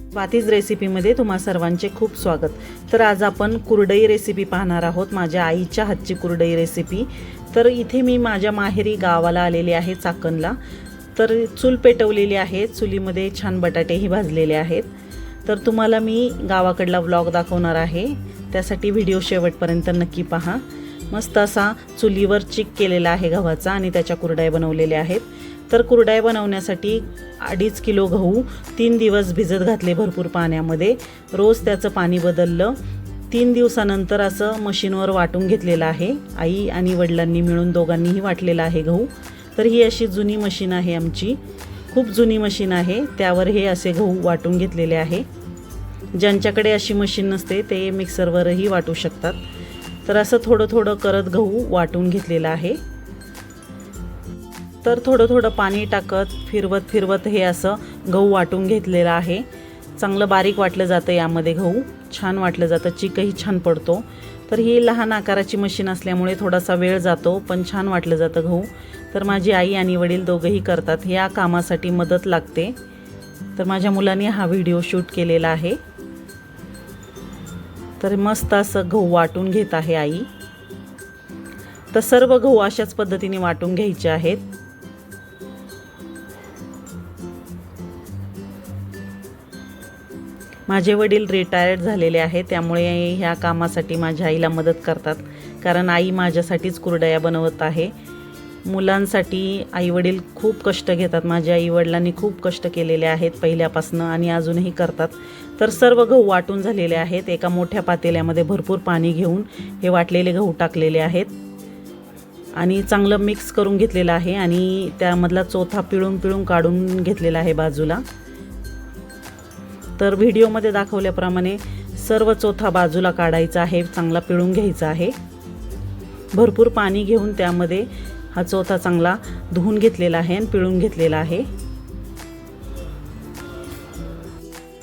स्वातीज रेसिपीमध्ये तुम्हा सर्वांचे खूप स्वागत। तर आज आपण कुरडई रेसिपी पाहणार आहोत, माझ्या आईच्या हातची कुरडई रेसिपी। तर इथे मी माझ्या माहेरी गावाला आलेले आहे चाकणला। तर चूल पेटवलेली आहे, चुलीमध्ये छान बटाटेही भाजलेले आहेत। तर तुम्हाला मी गावाकडला व्लॉग दाखवणार आहे, त्यासाठी व्हिडिओ शेवटपर्यंत नक्की पहा। मस्त असा चुलीवर चिक केलेला आहे गव्हाचा आणि त्याच्या कुरडया बनवलेल्या आहेत। तर कुरडया बनवण्यासाठी 2.5 किलो गहू 3 दिवस भिजत घातले भरपूर पाण्यामध्ये। रोज त्याचं पाणी बदललं। 3 दिवसानंतर असं मशीनवर वाटून घेतलेलं आहे। आई आणि वडिलांनी मिळून दोघांनीही वाटलेला आहे गहू। तर ही अशी जुनी मशीन आहे आमची, खूप जुनी मशीन आहे, त्यावर हे असे गहू वाटून घेतलेले आहे। ज्यांच्याकडे अशी मशीन नसते ते मिक्सरवरही वाटू शकतात। तर असं थोडं थोडं करत गहू वाटून घेतलेला आहे। तर थोडं थोडं पाणी टाकत फिरवत हे असं गहू वाटून घेतलेलं आहे। चांगलं बारीक वाटलं जातं, यामध्ये गहू छान वाटलं जातं, चिकही छान पडतो। तर ही लहान आकाराची मशीन असल्यामुळे थोडासा वेळ जातो, पण छान वाटलं जातं गहू। तर माझी आई आणि वडील दोघंही करतात, या कामासाठी मदत लागते। तर माझ्या मुलांनी हा व्हिडिओ शूट केलेला आहे। तर मस्त असं गहू वाटून घेत आहे आई। तर सर्व गहू अशाच पद्धतीने वाटून घ्यायचे आहेत। माझे वडील रिटायर्ड झालेले आहेत, त्यामुळे ह्या कामासाठी माझ्या आईला मदत करतात, कारण आई माझ्यासाठीच कुरडया बनवत आहे। मुलांसाठी आईवडील खूप कष्ट घेतात। माझ्या आईवडिलांनी खूप कष्ट केलेले आहेत पहिल्यापासून आणि अजूनही करतात। तर सर्व गहू वाटून झालेले आहेत। एका मोठ्या पातेल्यामध्ये भरपूर पाणी घेऊन हे वाटलेले गहू टाकलेले आहेत आणि चांगलं मिक्स करून घेतलेलं आहे आणि त्यामधला चोथा पिळून काढून घेतलेला आहे बाजूला। तर व्हिडिओमध्ये दाखवल्याप्रमाणे सर्व चोथा बाजूला काढायचा आहे, चांगला पिळून घ्यायचा आहे। भरपूर पाणी घेऊन त्यामध्ये हा चोथा चांगला धुवून घेतलेला आहे आणि पिळून घेतलेला आहे।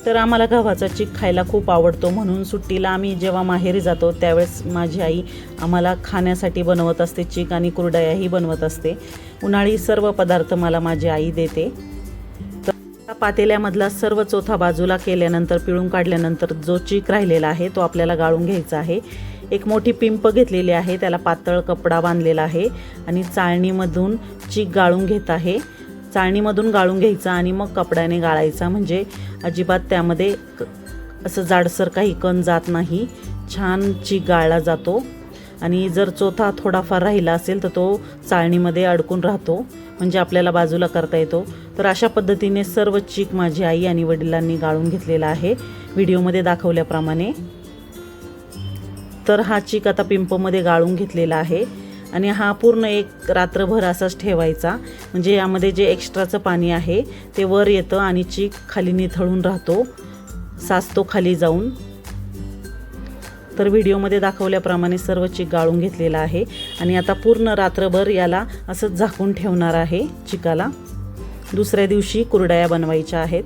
तर आम्हाला गव्हाचा चिक खायला खूप आवडतो, म्हणून सुट्टीला आम्ही जेव्हा माहेरी जातो त्यावेळेस माझी आई आम्हाला खाण्यासाठी बनवत असते, चिक आणि कुरडयाही बनवत असते। उन्हाळी सर्व पदार्थ मला माझी आई देते। पातेल्यामधला सर्व चोथा बाजूला केल्यानंतर पिळून काढल्यानंतर जो चिक राहिलेला आहे तो आपल्याला गाळून घ्यायचा आहे। एक मोठी पिंप घेतलेली आहे, त्याला पातळ कपडा बांधलेला आहे आणि चाळणीमधून चिक गाळून घेत आहे। चाळणीमधून गाळून घ्यायचा आणि मग कपड्याने गाळायचा, म्हणजे अजिबात त्यामध्ये असं जाडसर काही कण जात नाही, छान चिक गाळला जातो। आणि जर चोथा थोडाफार राहिला असेल तर तो चाळणीमध्ये अडकून राहतो, म्हणजे आपल्याला बाजूला करता येतो। तर अशा पद्धतीने सर्व चिक माझी आई आणि वडिलांनी गाळून घेतलेला आहे व्हिडिओमध्ये दाखवल्याप्रमाणे। तर हा चिक आता पिंपमध्ये गाळून घेतलेला आहे आणि हा पूर्ण एक रात्रभर असाच ठेवायचा, म्हणजे यामध्ये जे एक्स्ट्राचं पाणी आहे ते वर येतं आणि चिक खाली निथळून राहतो, साचतो खाली जाऊन। तर व्हिडिओमध्ये दाखवल्याप्रमाणे सर्व चिक गाळून घेतलेला आहे आणि आता पूर्ण रात्रभर याला असंच झाकून ठेवणार आहे चिकाला। दुसऱ्या दिवशी कुरडया बनवायच्या आहेत।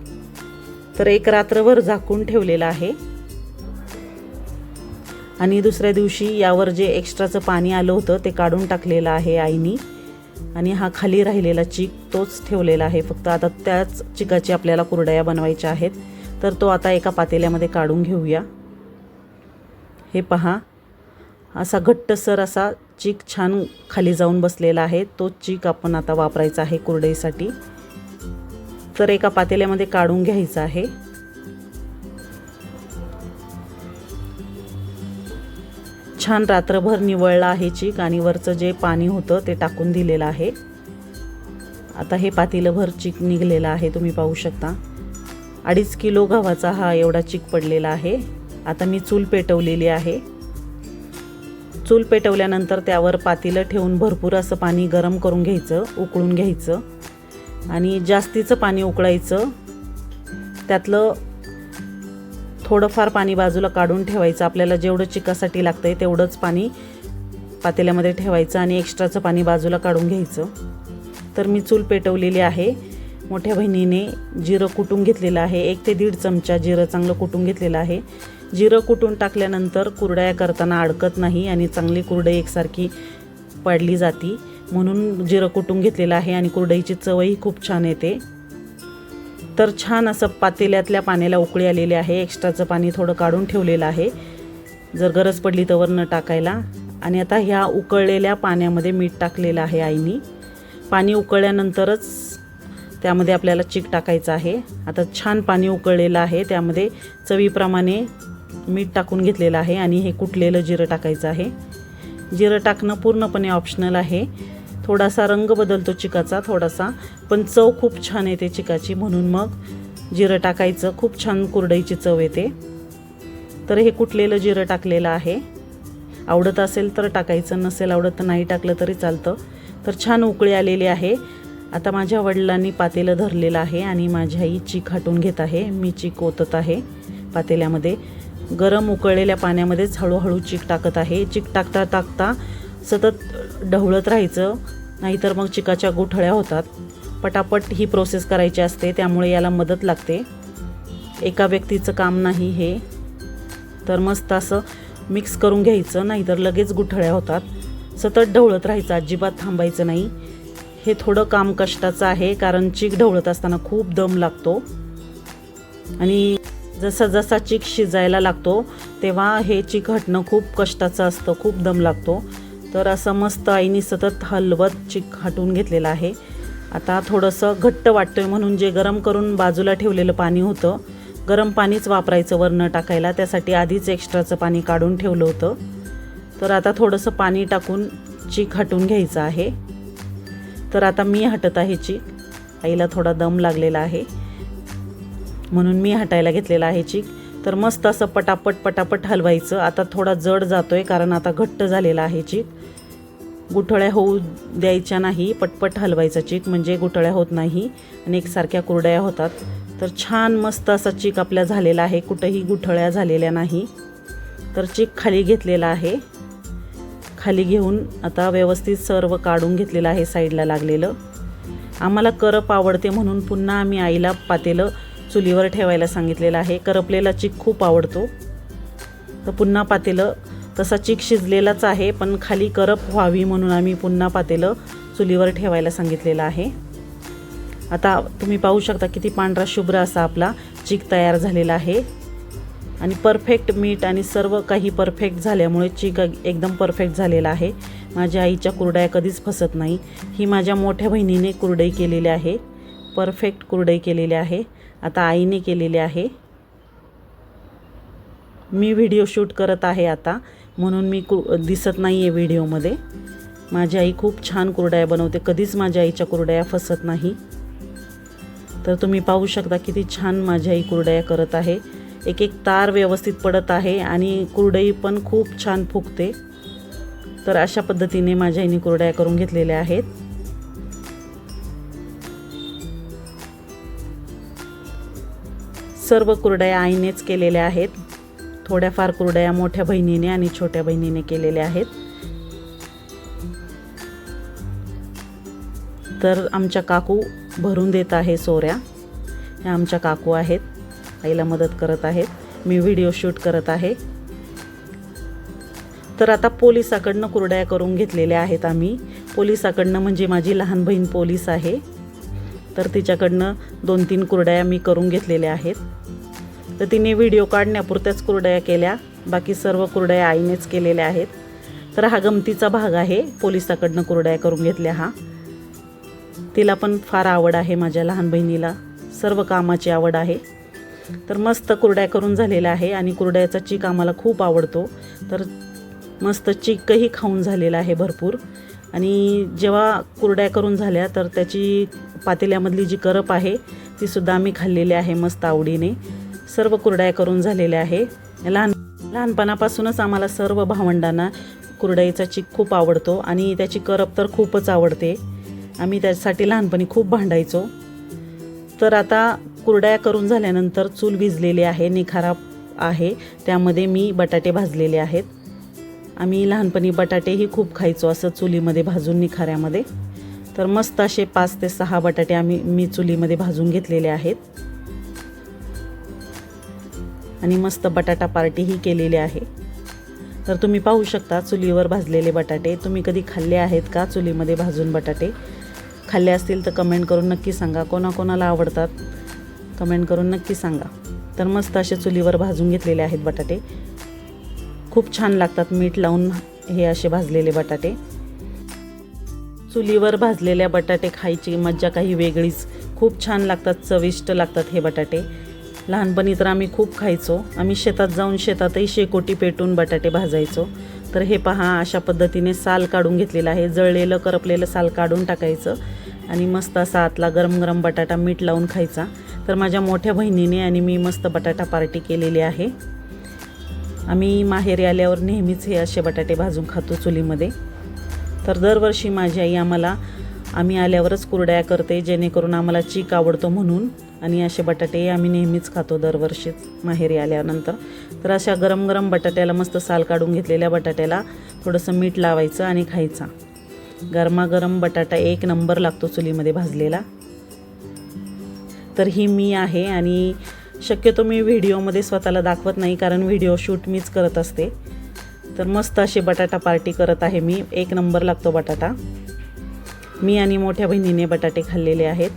तर एक रात्रभर झाकून ठेवलेला आहे आणि दुसऱ्या दिवशी यावर जे एक्स्ट्राचं पाणी आलं होतं ते काढून टाकलेलं आहे आईनी आणि हा खाली राहिलेला चिक तोच ठेवलेला आहे। फक्त आता त्याच चिकाची आपल्याला कुरडया बनवायच्या आहेत। तर तो आता एका पातेल्यामध्ये काढून घेऊया। हे पहा, असा घट्टसर असा चिक छान खाली जाऊन बसलेला आहे, तो चिक आपण आता वापरायचा आहे कुरडईसाठी। तर एका पातेल्यामध्ये काढून घ्यायचा आहे। छान रात्रभर निवळला आहे चिक आणि वरचं जे पाणी होतं ते टाकून दिलेलं आहे। आता हे पातेलभर चिक निघलेला आहे, तुम्ही पाहू शकता। 2.5 किलो गव्हाचा हा एवढा चिक पडलेला आहे। आता मी चूल पेटवलेली आहे। चूल पेटवल्यानंतर त्यावर पातेलं ठेवून भरपूर असं पाणी गरम करून घ्यायचं, उकळून घ्यायचं आणि जास्तीचं पाणी उकळायचं। त्यातलं थोडंफार पाणी बाजूला काढून ठेवायचं, आपल्याला जेवढं चिकासाठी लागतंय तेवढंच पाणी पातेल्यामध्ये ठेवायचं आणि एक्स्ट्राचं पाणी बाजूला काढून घ्यायचं। तर मी चूल पेटवलेली आहे। मोठ्या बहिणीने जिरं कुटून घेतलेलं आहे, 1 ते 1.5 चमचा जिरं चांगलं कुटून घेतलेलं आहे। जिरं कुटून टाकल्यानंतर कुरडया करताना अडकत नाही आणि चांगली कुरडई एकसारखी पाडली जाती, म्हणून जिरं कुटून घेतलेलं आहे आणि कुरडईची चवही खूप छान येते। तर छान असं पातेल्यातल्या पाण्याला उकळी आलेली आहे. एक्स्ट्राचं पाणी थोडं काढून ठेवलेलं आहे जर गरज पडली तर वरनं टाकायला. आणि आता ह्या उकळलेल्या पाण्यामध्ये मीठ टाकलेलं आहे आईनी. पाणी उकळल्यानंतरच त्यामध्ये आपल्याला चीक टाकायचं आहे. आता छान पाणी उकळलेलं आहे, त्यामध्ये चवीप्रमाणे मीठ टाकून घेतलेलं आहे आणि हे कुटलेलं जिरं टाकायचं आहे. जिरं टाकणं पूर्णपणे ऑप्शनल आहे. थोडासा रंग बदलतो चिकाचा थोडासा, पण चव खूप छान येते चिकाची, म्हणून मग जिरं टाकायचं. खूप छान कुरडईची चव येते. तर हे कुटलेलं जिरं टाकलेलं आहे. आवडत असेल तर टाकायचं, नसेल आवडत तर नाही टाकलं तरी चालतं. तर छान उकळी आलेली आहे. आता माझ्या वडिलांनी पातेलं धरलेलं आहे आणि माझी आई चीक हटून घेत आहे. मी चीक ओतत आहे पातेल्यामध्ये. गरम उकळलेल्या पाण्यामध्येच हळूहळू चीक टाकत आहे. चीक टाकता टाकता सतत ढवळत राहायचं, नाहीतर मग चिकाच्या गुठळ्या होतात. पटापट ही प्रोसेस करायची असते, त्यामुळे याला मदत लागते. एका व्यक्तीचं काम नाही हे. तर मस्त असं मिक्स करून घ्यायचं, नाहीतर लगेच गुठळ्या होतात. सतत ढवळत राहायचं, अजिबात थांबायचं नाही. हे थोडं काम कष्टाचं आहे, कारण चीक ढवळत असताना खूप दम लागतो आणि जसा जसा चीक शिजायला लागतो तेव्हा हे चीक हटणं खूप कष्टाचं असतं, खूप दम लागतो. तर असं मस्त आईनी सतत हलवत चीक हटवून घेतलेलं आहे. आता थोडंसं घट्ट वाटतोय म्हणून जे गरम करून बाजूला ठेवलेलं पाणी होतं, गरम पाणीच वापरायचं वरनं टाकायला. त्यासाठी आधीच एक्स्ट्राचं पाणी काढून ठेवलं होतं. तर आता थोडंसं पाणी टाकून चीक हटवून घ्यायचं आहे. तर आता मी हटत आहे चीक. आईला थोडा दम लागलेला आहे म्हणून मी हटायला घेतलेला आहे चीक. तर मस्त असं पटापट पटापट हलवायचं. आता थोडा जड जातोय कारण आता घट्ट झालेला आहे चीक. गुठळ्या होऊ द्यायच्या नाही, पटपट हलवायचा चीक, म्हणजे गुठळ्या होत नाही आणि एकसारख्या कुरड्या होतात. तर छान मस्त असा चीक आपला झालेला आहे, कुठंही गुठळ्या झालेल्या नाही. तर चीक खाली घेतलेला आहे. खाली घेऊन आता व्यवस्थित सर्व काढून घेतलेलं आहे साईडला लागलेलं. आम्हाला करप आवडते म्हणून पुन्हा आम्ही आईला पातेलं चुलीवर ठेवायला सांगितलेलं आहे. करपलेला चीक खूप आवडतो. तर पुन्हा पातेलं, तसा चीक शिजलेलाच आहे पण खाली करप व्हावी म्हणून आम्ही पुन्हा पातेलं चुलीवर ठेवायला सांगितलेलं आहे. आता तुम्ही पाहू शकता किती पांढरा शुभ्र असा आपला चीक तयार झालेला आहे आणि परफेक्ट मीठ आणि सर्व काही परफेक्ट झाल्यामुळे चीक एकदम परफेक्ट झालेला आहे. माझ्या आईच्या कुरडया कधीच फसत नाही. ही माझ्या मोठ्या बहिणीने कुरडई केलेली आहे, परफेक्ट कुरडई केलेली आहे. आता आईने केलेली आहे. मी व्हिडिओ शूट करत आहे आता, म्हणून मी दिसत नाही आहे व्हिडिओमध्ये. माझी आई खूप छान कुरडया बनवते, कधीच माझ्या आईच्या कुरडया फसत नाही. तर तुम्ही पाहू शकता किती छान माझी आई कुरडया करत आहे. एक एक तार व्यवस्थित पडत आहे आणि कुरडई पण खूप छान फुगते. तर अशा पद्धतीने माझ्या आईने कुरडया करून घेतलेल्या आहेत. सर्व कुरडया आईनेच केलेल्या आहेत. थोड्याफार कुरडया मोठ्या बहिणीने आणि छोट्या बहिणीने केलेल्या आहेत. तर आमच्या काकू भरून देत आहे सोऱ्या. ह्या आमच्या काकू आहेत, आईला मदत करत आहेत. मी व्हिडिओ शूट करत आहे. तर आता पोलिसाकडनं कुरडया करून घेतलेल्या आहेत आम्ही. पोलिसाकडनं म्हणजे माझी लहान बहीण पोलीस आहे, तर तिच्याकडनं 2-3 कुरडया मी करून घेतलेल्या आहेत. तर तिने व्हिडिओ काढण्यापुरत्याच कुरडया केल्या, बाकी सर्व कुरडया आईनेच केलेल्या आहेत. तर हा गमतीचा भाग आहे, पोलिसाकडनं कुरडया करून घेतल्या. हा तिला पण फार आवड आहे, माझ्या लहान बहिणीला सर्व कामाची आवड आहे. तर मस्त कुरडया करून झालेल्या आहे आणि कुरड्याचा चीक आम्हाला खूप आवडतो. तर मस्त चिकही खाऊन झालेला आहे भरपूर. आणि जेव्हा कुरड्या करून झाल्या तर त्याची पातेल्यामधली जी करप आहे ती सुद्धा आम्ही खाल्लेली आहे मस्त आवडीने. सर्व कुरड्या करून झालेल्या आहे. लहानपणापासूनच आम्हाला सर्व भावंडांना कुरडईचा चीक खूप आवडतो आणि त्याची करप तर खूपच आवडते. आम्ही त्यासाठी लहानपणी खूप भांडायचो. तर आता कुरड्या करून झाल्यानंतर चूल भिजलेली आहे, निखारा आहे, त्यामध्ये मी बटाटे भाजलेले आहेत. आम्ही लहानपणी बटाटेही खूप खायचो असं चुलीमध्ये भाजून निखाऱ्यामध्ये. तर मस्त असे 5 ते 6 बटाटे मी चुलीमध्ये भाजून घेतलेले आहेत आणि मस्त बटाटा पार्टीही केलेली आहे. तर तुम्ही पाहू शकता चुलीवर भाजलेले बटाटे. तुम्ही कधी खाल्ले आहेत का चुलीमध्ये भाजून बटाटे? खाल्ले असतील तर कमेंट करून नक्की सांगा. कोणाकोणाला आवडतात कमेंट करून नक्की सांगा. तर मस्त असे चुलीवर भाजून घेतलेले आहेत बटाटे. खूप छान लागतात मीठ लावून हे असे भाजलेले बटाटे. चुलीवर भाजलेल्या बटाटे खायची मज्जा काही वेगळीच. खूप छान लागतात, चविष्ट लागतात हे बटाटे. लहानपणी तर आम्ही खूप खायचो. आम्ही शेतात जाऊन शेतातही शेकोटी पेटून बटाटे भाजायचो. तर हे पहा, अशा पद्धतीने साल काढून घेतलेलं आहे. जळलेलं करपलेलं साल काढून टाकायचं आणि मस्त असा आतला गरम गरम बटाटा मीठ लावून खायचा. तर माझ्या मोठ्या बहिणीने आणि मी मस्त बटाटा पार्टी केलेली आहे. आम्ही माहेरी आल्यावर नेहमीच हे असे बटाटे भाजून खातो चुलीमध्ये. तर दरवर्षी माझी आई आम्ही आल्यावरच कुरड्या करते, जेणेकरून आम्हाला चीक आवडतो म्हणून. आणि असे बटाटे आम्ही नेहमीच खातो दरवर्षीच माहेरी आल्यानंतर. तर अशा गरम गरम बटाट्याला, मस्त साल काढून घेतलेल्या बटाट्याला थोडंसं मीठ लावायचं आणि खायचा. गरमागरम बटाटा एक नंबर लागतो चुलीमध्ये भाजलेला. तर ही मी आहे आणि शक्यतो मी व्हिडिओमध्ये स्वतःला दाखवत नाही, कारण व्हिडिओ शूट मीच करत असते. तर मस्त अशी बटाटा पार्टी करत आहे मी. एक नंबर लागतो बटाटा. मी आणि मोठ्या बहिणीने बटाटे खाल्लेले आहेत.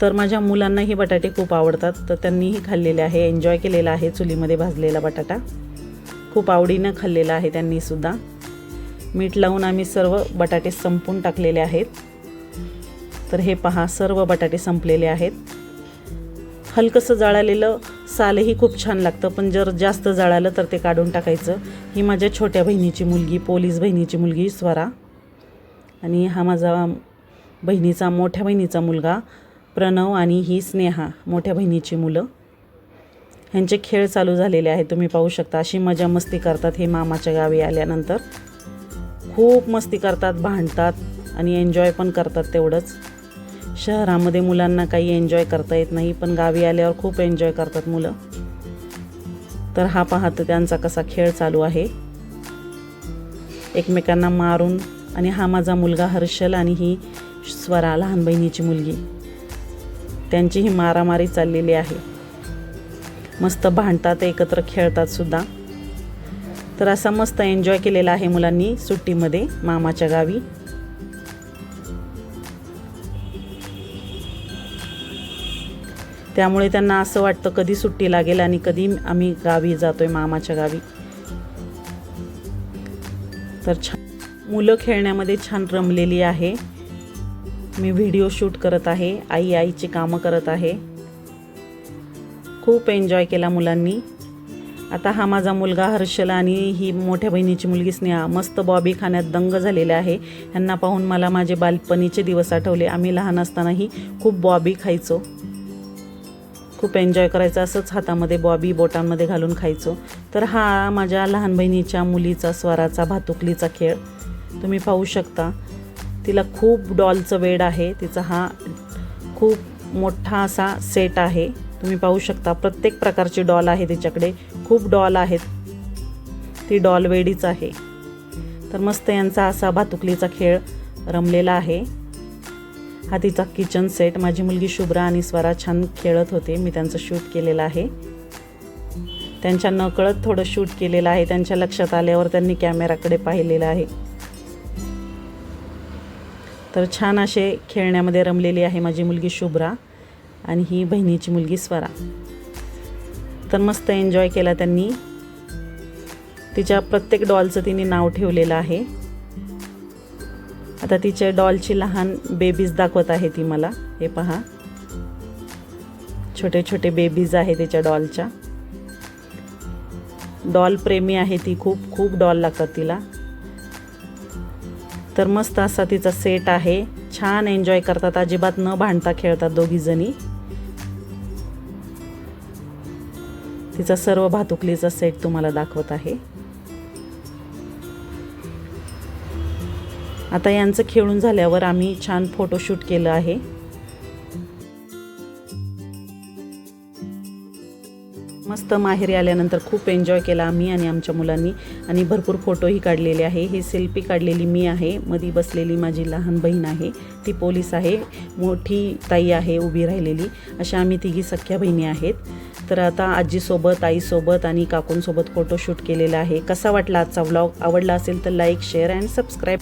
तर माझ्या मुलांनाही बटाटे खूप आवडतात, तर त्यांनीही खाल्लेले आहे, एन्जॉय केलेला आहे चुलीमध्ये भाजलेला बटाटा. खूप आवडीनं खाल्लेला आहे त्यांनीसुद्धा. मीठ लावून आम्ही सर्व बटाटे संपून टाकलेले आहेत. तर हे पहा, सर्व बटाटे संपलेले आहेत. हलकंसं जळालेलं सालही खूप छान लागतं, पण जर जास्त जळालं तर ते काढून टाकायचं. ही माझ्या छोट्या बहिणीची मुलगी, पोलीस बहिणीची मुलगी स्वरा, आणि हा माझा मोठ्या बहिणीचा मुलगा प्रणव, आणि ही स्नेहा, मोठ्या बहिणीची मुलं. ह्यांचे खेळ चालू झालेले आहेत, तुम्ही पाहू शकता. अशी मजा मस्ती करतात हे मामाच्या गावी आल्यानंतर. खूप मस्ती करतात, भांडतात आणि एन्जॉय पण करतात तेवढंच. शहरामध्ये मुलांना काही एन्जॉय करता येत नाही, पण गावी आल्यावर खूप एन्जॉय करतात मुलं. तर हा पाहतो त्यांचा कसा खेळ चालू आहे, एकमेकांना मारून. आणि हा माझा मुलगा हर्षल आणि ही स्वरा, लहान बहिणीची मुलगी. त्यांची ही मारामारी चाललेली आहे. मस्त भांडतात, एकत्र खेळतात सुद्धा. तर असा मस्त एन्जॉय केलेला आहे मुलांनी सुट्टीमध्ये मामाच्या गावी. त्यामुळे त्यांना असं वाटतं कधी सुट्टी लागेल आणि कधी आम्ही गावी जातोय, मामाच्या गावी. तर छान मुलं खेळण्यामध्ये छान रमलेली आहे. मी व्हिडिओ शूट करत आहे, आईची कामं करत आहे. खूप एन्जॉय केला मुलांनी. आता हा माझा मुलगा हर्षल आणि ही मोठ्या बहिणीची मुलगी स्नेहा मस्त बॉबी खाण्यात दंग झालेले आहे. ह्यांना पाहून मला माझे बालपणीचे दिवस आठवले. आम्ही लहान असतानाही खूप बॉबी खायचो, खूप एन्जॉय करायचं. असंच हातामध्ये बॉबी बोटांमध्ये घालून खायचो. तर हा माझ्या लहान बहिणीच्या मुलीचा, स्वराचा भातुकलीचा खेळ तुम्ही पाहू शकता. तिला खूप डॉलचं वेड आहे. तिचा हा खूप मोठा असा सेट आहे, तुम्ही पाहू शकता. प्रत्येक प्रकारची डॉल आहे तिच्याकडे, खूप डॉल आहेत. ती डॉल वेडीच आहे. तर मस्त यांचा असा भातुकलीचा खेळ रमलेला आहे. हा तिचा किचन सेट. माझी मुलगी शुभ्रा आणि स्वरा छान खेळत होते, मी त्यांचं शूट केलेलं आहे. त्यांच्या नकळत थोडं शूट केलेलं आहे. त्यांच्या लक्षात आल्यावर त्यांनी कॅमेराकडे पाहिलेलं आहे. तर छान असे खेळण्यामध्ये रमलेली आहे माझी मुलगी शुभ्रा आणि ही बहिणीची मुलगी स्वरा. तर मस्त एन्जॉय केला त्यांनी. तिच्या प्रत्येक डॉलचं तिने नाव ठेवलेलं आहे. आता तिच्या डॉलची लहान बेबीज दाखवत आहे ती मला. हे पहा, छोटे छोटे बेबीज आहे तिच्या डॉलच्या. डॉल प्रेमी आहे ती, खूप खूप डॉल लागतात तिला. तर मस्त असा तिचा सेट आहे. छान एन्जॉय करतात, अजिबात न भांडता खेळतात दोघी जणी. तिचा सर्व भातुकलीचा सेट तुम्हाला दाखवत आहे. आता यांचं खेळून झाल्यावर आम्ही छान फोटोशूट केलं आहे. मस्त माहेरी आल्यानंतर खूप एन्जॉय केला आम्ही आणि आमच्या मुलांनी, आणि भरपूर फोटोही काढलेले आहे. ही सेल्फी काढलेली मी आहे, मध्ये बसलेली माझी लहान बहीण आहे, ती पोलीस आहे, मोठी ताई आहे उभी राहिलेली. अशा आम्ही तिघी सख्या बहिणी आहेत. तर आता आजीसोबत, आईसोबत आणि काकूंसोबत फोटोशूट केलेला आहे. कसा वाटला आजचा व्लॉग? आवडला असेल तर लाईक, शेअर अँड सबस्क्राईब.